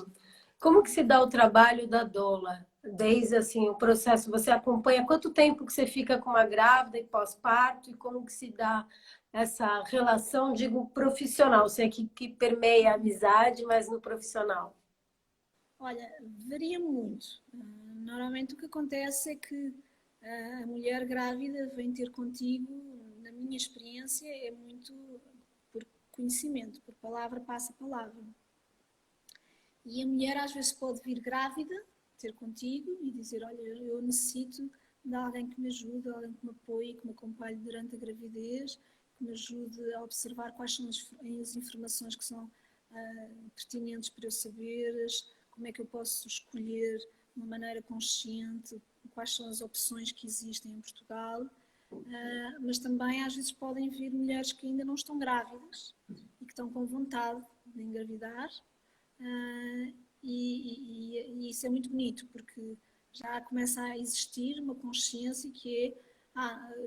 Como que se dá o trabalho da doula? Desde assim, o processo, você acompanha quanto tempo que você fica com uma grávida e pós-parto e como que se dá essa relação, digo, profissional, sei que permeia a amizade, mas no profissional. Olha, varia muito. Normalmente o que acontece é que a mulher grávida vem ter contigo, na minha experiência, é muito por conhecimento, por palavra passa palavra. E a mulher às vezes pode vir grávida ter contigo e dizer, olha, eu necessito de alguém que me ajude, alguém que me apoie, que me acompanhe durante a gravidez, que me ajude a observar quais são as informações que são pertinentes para eu saber, como é que eu posso escolher de uma maneira consciente quais são as opções que existem em Portugal. Mas também às vezes podem vir mulheres que ainda não estão grávidas e que estão com vontade de engravidar, e isso é muito bonito porque já começa a existir uma consciência que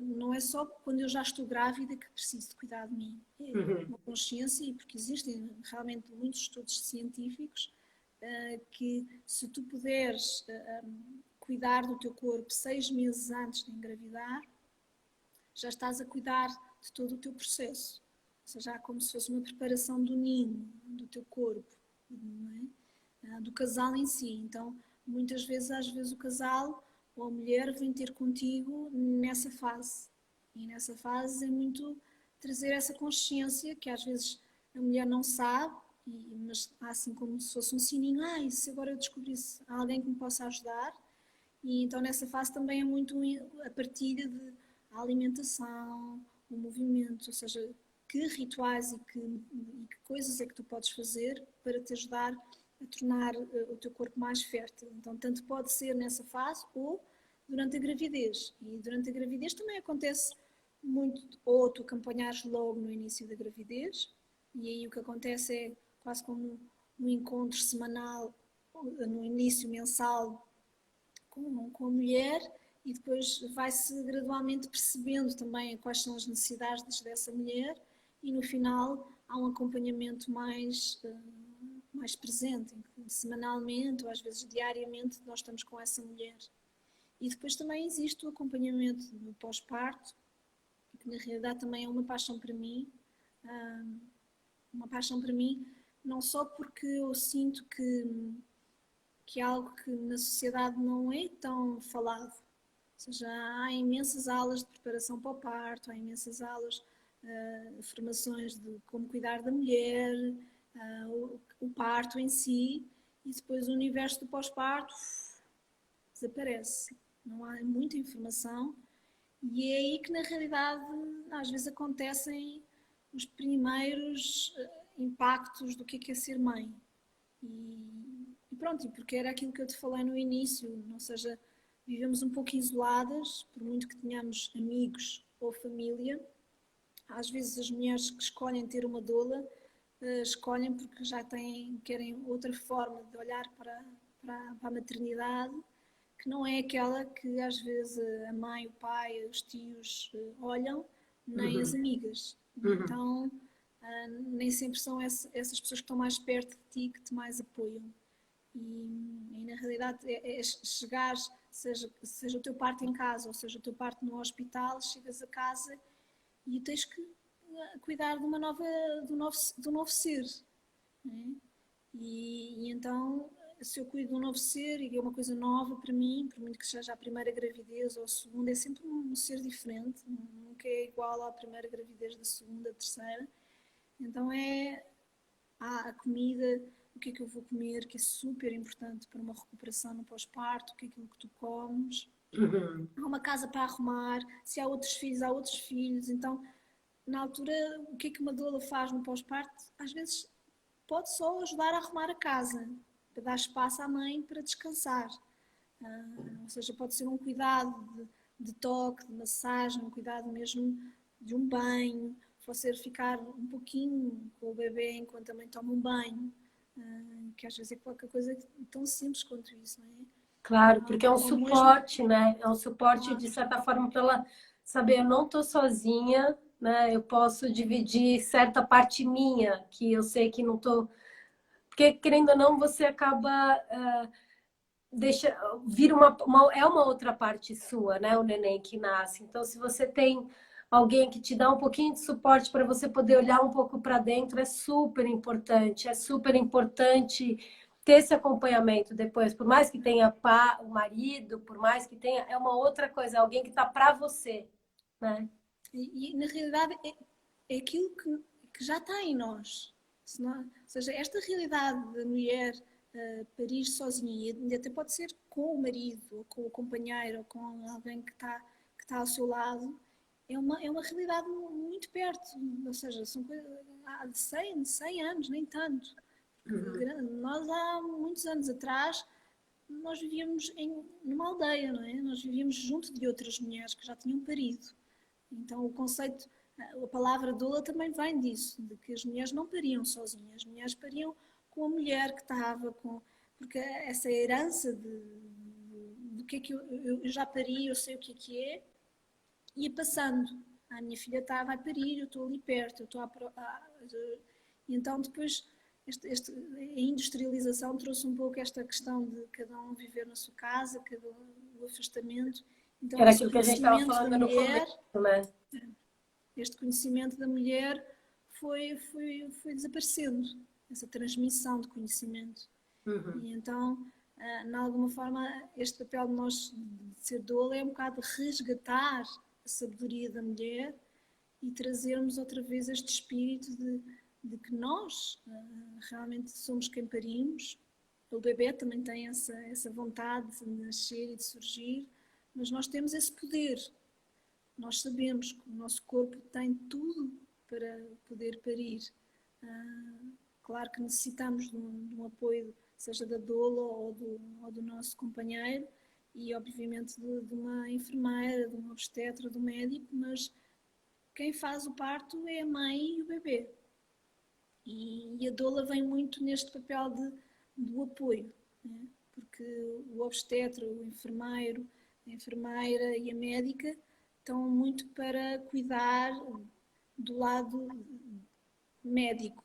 não é só quando eu já estou grávida que preciso de cuidar de mim, é uma consciência, e porque existem realmente muitos estudos científicos que se tu puderes cuidar do teu corpo 6 meses antes de engravidar, já estás a cuidar de todo o teu processo. Ou seja, é como se fosse uma preparação do ninho, do teu corpo, não é? Do casal em si. Então, muitas vezes, às vezes o casal ou a mulher vem ter contigo nessa fase. E nessa fase é muito trazer essa consciência que às vezes a mulher não sabe, mas há assim como se fosse um sininho, e se agora eu descobrisse alguém que me possa ajudar. E então nessa fase também é muito a partilha de a alimentação, o movimento, ou seja, que rituais e que coisas é que tu podes fazer para te ajudar a tornar o teu corpo mais fértil. Então tanto pode ser nessa fase ou durante a gravidez. E durante a gravidez também acontece muito, ou tu acompanhares logo no início da gravidez, e aí o que acontece é quase como um encontro semanal, no início mensal, com a mulher, e depois vai-se gradualmente percebendo também quais são as necessidades dessa mulher, e no final há um acompanhamento mais presente, em que semanalmente ou às vezes diariamente nós estamos com essa mulher. E depois também existe o acompanhamento do pós-parto, que na realidade também é uma paixão para mim, não só porque eu sinto que é algo que na sociedade não é tão falado. Ou seja, há imensas aulas de preparação para o parto, há imensas aulas, formações de como cuidar da mulher, o parto em si, e depois o universo do pós-parto desaparece. Não há muita informação, e é aí que na realidade às vezes acontecem os primeiros impactos do que é ser mãe. E pronto, e porque era aquilo que eu te falei no início, ou seja, vivemos um pouco isoladas, por muito que tenhamos amigos ou família. Às vezes as mulheres que escolhem ter uma doula, escolhem porque já querem outra forma de olhar para a maternidade, que não é aquela que às vezes a mãe, o pai, os tios olham, nem as amigas. Então, nem sempre são essas pessoas que estão mais perto de ti que te mais apoiam. E na realidade é chegar, seja o teu parto em casa ou seja o teu parto no hospital, chegas a casa e tens que cuidar de um novo ser. Né? E então, se eu cuido de um novo ser e é uma coisa nova para mim, por muito que seja a primeira gravidez ou a segunda, é sempre um ser diferente, nunca é igual à primeira gravidez, da segunda, da terceira. Então a comida, o que é que eu vou comer, que é super importante para uma recuperação no pós-parto, o que é aquilo que tu comes. Há uma casa para arrumar, se há outros filhos, há outros filhos. Então, na altura, o que é que uma doula faz no pós-parto? Às vezes pode só ajudar a arrumar a casa, para dar espaço à mãe para descansar. Ou seja, pode ser um cuidado de toque, de massagem, um cuidado mesmo de um banho, você ficar um pouquinho com o bebê enquanto também toma um banho, que às vezes é qualquer coisa tão simples quanto isso, não é? Claro, porque é um Ou mesmo, suporte, né? É um suporte, de certa forma, para ela saber, eu não estou sozinha, né? Eu posso dividir certa parte minha, que eu sei que não estou... Porque, querendo ou não, você acaba... vira é uma outra parte sua, né? O neném que nasce. Então, se você tem alguém que te dá um pouquinho de suporte para você poder olhar um pouco para dentro, é super importante. É super importante ter esse acompanhamento depois. Por mais que tenha o marido, por mais que tenha, é uma outra coisa, é alguém que está para você, né? e na realidade é aquilo que já está em nós. Ou seja, esta realidade da mulher parir sozinha, e até pode ser com o marido, ou com o companheiro, ou com alguém que tá ao seu lado, é uma realidade muito perto, ou seja, são coisas há de 100 anos, nem tanto. Nós há muitos anos atrás, nós vivíamos numa aldeia, não é? Nós vivíamos junto de outras mulheres que já tinham parido. Então o conceito, a palavra doula também vem disso, de que as mulheres não pariam sozinhas, as mulheres pariam com a mulher que estava, porque essa herança de que é que eu já pari, eu sei o que é, ia passando. A minha filha vai parir, eu estou ali perto, eu estou e então depois a industrialização trouxe um pouco esta questão de cada um viver na sua casa, o afastamento. Então Era esse aquilo que a gente estava conhecimento da falando no mulher, começo, né? este conhecimento da mulher foi desaparecendo, essa transmissão de conhecimento. Uhum. E então, de alguma forma, este papel de nós de ser doula é um bocado resgatar a sabedoria da mulher e trazermos outra vez este espírito de que nós realmente somos quem parimos. O bebê também tem essa vontade de nascer e de surgir, mas nós temos esse poder. Nós sabemos que o nosso corpo tem tudo para poder parir. Claro que necessitamos de um apoio, seja da doula ou do nosso companheiro, e obviamente de uma enfermeira, de um obstetra, do médico, mas quem faz o parto é a mãe e o bebê. E a doula vem muito neste papel do apoio, né? Porque o obstetra, o enfermeiro, a enfermeira e a médica estão muito para cuidar do lado médico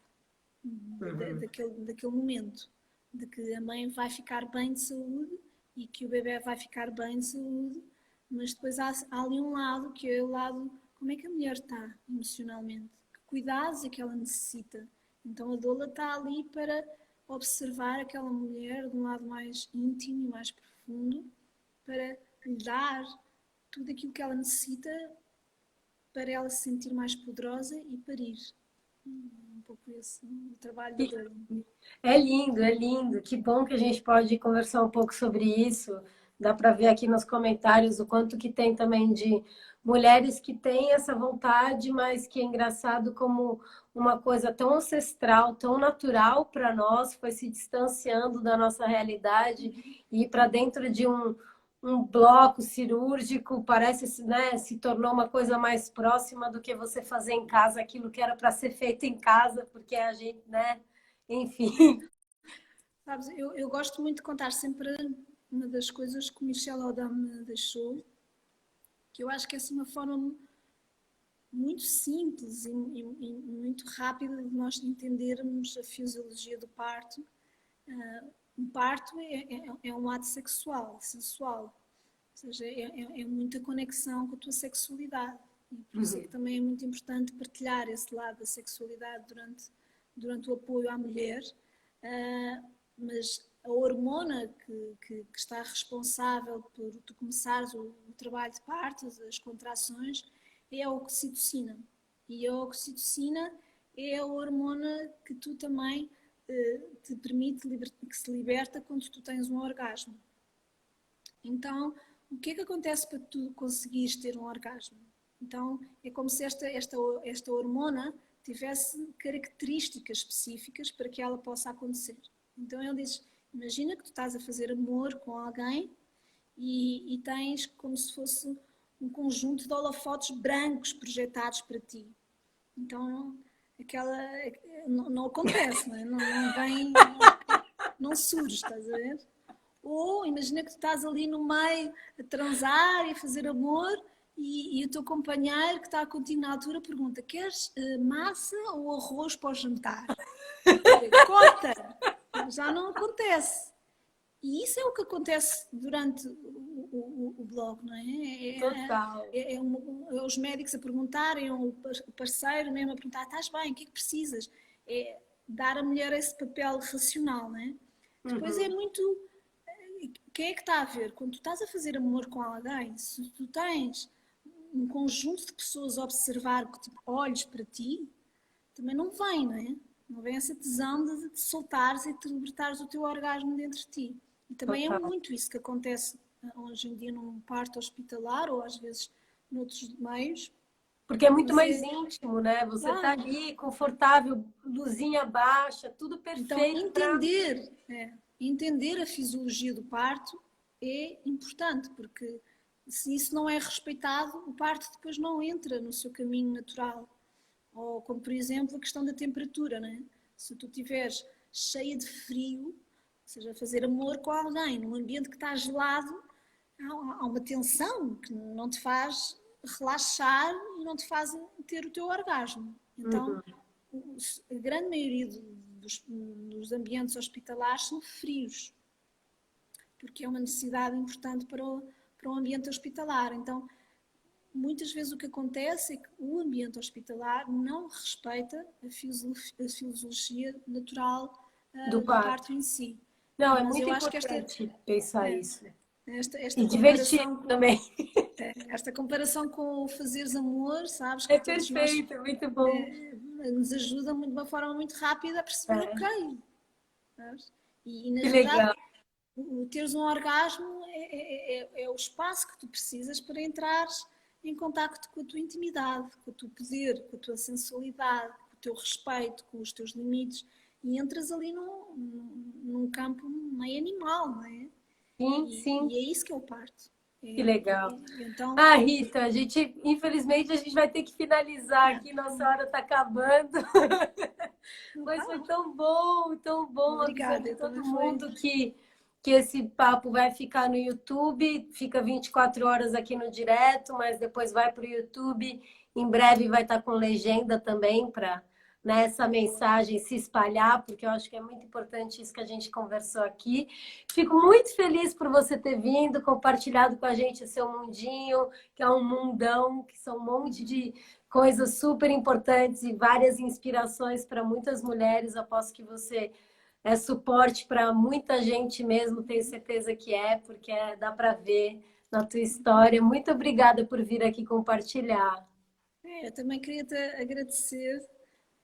daquele momento, de que a mãe vai ficar bem de saúde e que o bebê vai ficar bem de saúde, mas depois há ali um lado que é o lado, como é que a mulher está emocionalmente, que cuidados é que ela necessita. Então a doula está ali para observar aquela mulher de um lado mais íntimo e mais profundo, para lhe dar tudo aquilo que ela necessita para ela se sentir mais poderosa e parir. Um pouco esse o trabalho da doula. É lindo, é lindo. Que bom que a gente pode conversar um pouco sobre isso. Dá para ver aqui nos comentários o quanto que tem também de mulheres que têm essa vontade, mas que é engraçado como uma coisa tão ancestral, tão natural para nós, foi se distanciando da nossa realidade e ir para dentro de um bloco cirúrgico, parece, né, se tornou uma coisa mais próxima do que você fazer em casa aquilo que era para ser feito em casa, porque a gente, né, enfim. Sabes, eu gosto muito de contar sempre uma das coisas que o Michel Audin me deixou, que eu acho que é assim, uma forma muito simples e muito rápida de nós entendermos a fisiologia do parto. Um parto é um ato sexual, sensual, ou seja, é muita conexão com a tua sexualidade. E por isso é que também é muito importante partilhar esse lado da sexualidade durante o apoio à mulher. Mas a hormona que está responsável por tu começares o trabalho de parto, as contrações, é a oxitocina. E a oxitocina é a hormona que tu também te permite, que se liberta quando tu tens um orgasmo. Então, o que é que acontece para tu conseguires ter um orgasmo? Então, é como se esta hormona tivesse características específicas para que ela possa acontecer. Então, ele diz, imagina que tu estás a fazer amor com alguém e tens como se fosse um conjunto de holofotes brancos projetados para ti. Então, não acontece, não é? Não vem, não surge, estás a ver? Ou imagina que tu estás ali no meio a transar e a fazer amor e o teu companheiro que está contigo na altura pergunta: queres massa ou arroz para o jantar? Cota! Já não acontece. E isso é o que acontece durante o blog, não é? Total. É os médicos a perguntarem, o parceiro mesmo a perguntar: estás bem, o que é que precisas? É dar à mulher esse papel racional, não é? Depois é muito. Quem é que está a ver? Quando tu estás a fazer amor com alguém, se tu tens conjunto de pessoas a observar, que tipo, olhos para ti, também não vem, não é? não vem essa tesão de te soltares e de te libertares do teu orgasmo dentro de ti. E também é Total. muito isso que acontece hoje em dia num parto hospitalar ou às vezes noutros meios. Porque é muito Mas mais íntimo, né? Você tá claro, ali, confortável, luzinha baixa, tudo então perfeito para... entender a fisiologia do parto é importante, porque se isso não é respeitado, o parto depois não entra no seu caminho natural. Ou como, por exemplo, a questão da temperatura, né? Se tu estiveres cheia de frio, ou seja, a fazer amor com alguém num ambiente que está gelado, há uma tensão que não te faz relaxar e não te faz ter o teu orgasmo. Então, Uhum. a grande maioria dos ambientes hospitalares são frios, porque é uma necessidade importante para o ambiente hospitalar. Então, muitas vezes o que acontece é que o ambiente hospitalar não respeita a fisiologia natural Do do parto. parto em si. Não, é Mas muito eu acho que importante pensar é, isso. esta E divertir comparação também. esta comparação com o fazeres amor, sabes, que É todos nós perfeito, é muito bom. nos ajuda de uma forma muito rápida a perceber, É, ok, sabes? E na que realidade, legal. teres um orgasmo é o espaço que tu precisas para entrares em contacto com a tua intimidade, com o teu poder, com a tua sensualidade, com o teu respeito, com os teus limites e entras ali num campo meio animal, não é? Sim, E sim, é isso que é o parto. que legal. Então, Ah, Rita, infelizmente, a gente vai ter que finalizar é, aqui, nossa hora está acabando. Mas foi tão bom avisar obrigada, de eu também todo foi. mundo que esse papo vai ficar no YouTube, fica 24 horas aqui no direto, mas depois vai para o YouTube. Em breve vai estar com legenda também para, né, essa mensagem se espalhar, porque eu acho que é muito importante isso que a gente conversou aqui. Fico muito feliz por você ter vindo, compartilhado com a gente o seu mundinho, que é um mundão, que são um monte de coisas super importantes e várias inspirações para muitas mulheres. Aposto que você é suporte para muita gente mesmo, tenho certeza que é, porque dá para ver na tua história. Muito obrigada por vir aqui compartilhar. Eu também queria te agradecer,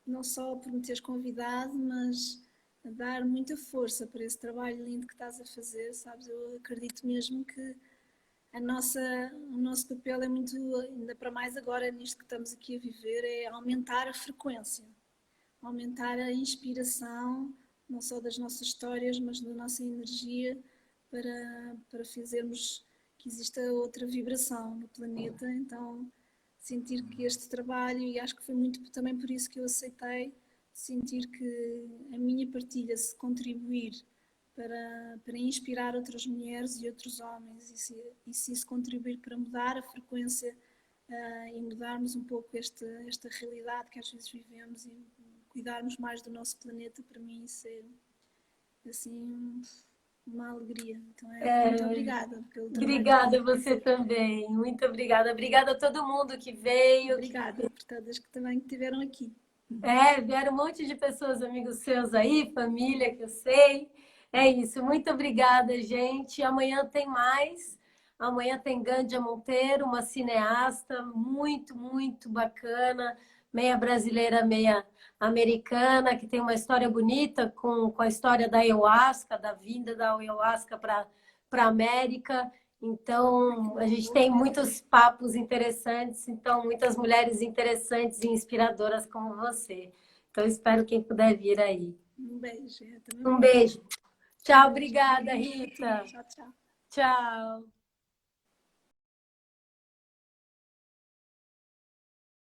não só por me teres convidado, mas a dar muita força para esse trabalho lindo que estás a fazer, sabes? Eu acredito mesmo que o nosso papel é muito, ainda para mais agora, nisto que estamos aqui a viver, é aumentar a frequência, aumentar a inspiração, não só das nossas histórias, mas da nossa energia, para fazermos que exista outra vibração no planeta. Então, sentir que este trabalho, e acho que foi muito também por isso que eu aceitei, sentir que a minha partilha, se contribuir para inspirar outras mulheres e outros homens, e se isso contribuir para mudar a frequência e mudarmos um pouco esta realidade que às vezes vivemos e cuidarmos mais do nosso planeta, para mim isso é assim uma alegria. Então muito obrigada pelo trabalho que estás Obrigada a a você fazer. também, muito obrigada. Obrigada a todo mundo que veio, Obrigada por todas que também estiveram aqui. vieram um monte de pessoas, amigos seus aí, família que eu sei. É isso, muito obrigada, gente. Amanhã tem mais. Amanhã tem Gândia Monteiro, uma cineasta muito bacana, meia brasileira, meia americana, que tem uma história bonita com a história da ayahuasca, da vinda da ayahuasca para a América. Então, a gente tem muitos papos interessantes, então, muitas mulheres interessantes e inspiradoras como você. Então, espero quem puder vir aí. Um beijo, eu também Um vou. beijo. Um Tchau, beijo. obrigada, Rita. Tchau, tchau. Tchau.